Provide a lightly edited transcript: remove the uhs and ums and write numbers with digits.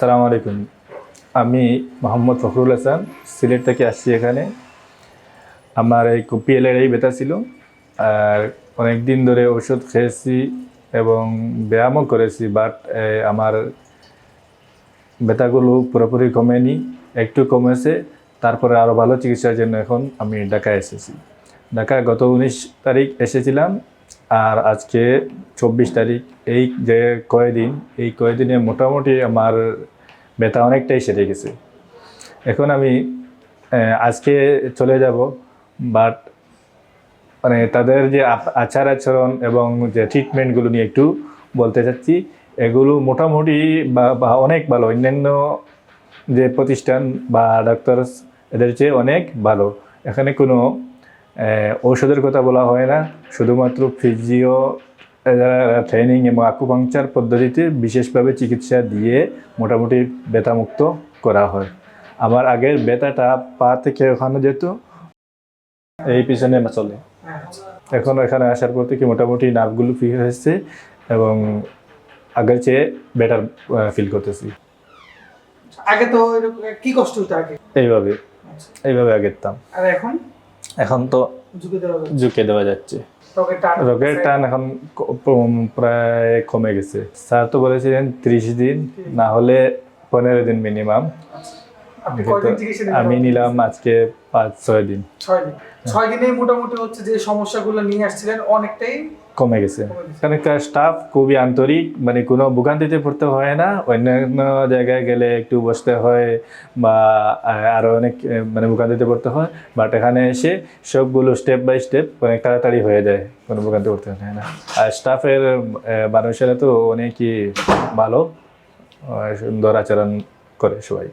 আসসালামু আলাইকুম। আমি মোহাম্মদ ফখরুল হাসান, সিলেট থেকে আসছি এখানে। আমার এই পিএলের এই ব্যথা ছিল, আর অনেক দিন ধরে ওষুধ খেয়েছি এবং ব্যায়ামও করেছি, বাট আমার ব্যথাগুলো পুরোপুরি কমেনি, একটু কমেছে। তারপরে আরও ভালো চিকিৎসার জন্য এখন আমি ঢাকায় এসেছি। ঢাকায় গত 19 তারিখ এসেছিলাম, আর আজকে 24 তারিখ। এই যে কয়েকদিনে মোটামুটি আমার ব্যথা অনেকটাই সেরে গেছে। এখন আমি আজকে চলে যাব, বাট মানে তাদের যে আচার আচরণ এবং যে ট্রিটমেন্টগুলো নিয়ে একটু বলতে চাচ্ছি। এগুলো মোটামুটি বা অনেক ভালো, অন্যান্য যে প্রতিষ্ঠান বা ডাক্তার এদের চেয়ে অনেক ভালো। এখানে কোনো ঔষধের কথা বলা হয় না, শুধুমাত্র ফিজিও ট্রেনিং এবং আকুপাংচার পদ্ধতিতে বিশেষভাবে চিকিৎসা দিয়ে মোটামুটি ব্যথামুক্ত করা হয়। আমার আগের ব্যথাটা পা থেকে ওখানে যেত, এই পিছনে চলে। এখন এখানে আসার পর থেকে মোটামুটি নার্ভগুলো ফ্রি হয়েছে এবং আগের চেয়ে বেটার ফিল করতেছি। আগে তো কি কষ্ট হতো আগে? এইভাবে আগেরতাম, আর এখন তো ঝুঁকে দেওয়া যাচ্ছে। রোগের টান এখন প্রায় কমে গেছে। স্যার তো বলেছিলেন 30 দিন, না হলে 15 দিন মিনিমাম। আমি নিলাম আজকে 5-6 দিন। 6 দিনে মোটামুটি হচ্ছে যে সমস্যাগুলো নিয়ে আসছিলেন অনেকটাই কমে গেছে। এখানকার স্টাফ খুবই আন্তরিক, মানে কোনো ভোগান্তিতে পড়তে হয় না। অন্যান্য জায়গায় গেলে একটু বসতে হয় বা আরও অনেক মানে ভোগান্তিতে পড়তে হয়, বাট এখানে এসে সবগুলো স্টেপ বাই স্টেপ অনেক তাড়াতাড়ি হয়ে যায়, কোনো ভোগান্তি পড়তে হয় না। আর স্টাফের মানুষেরা তো অনেকই ভালো, সুন্দর আচরণ করে সবাই।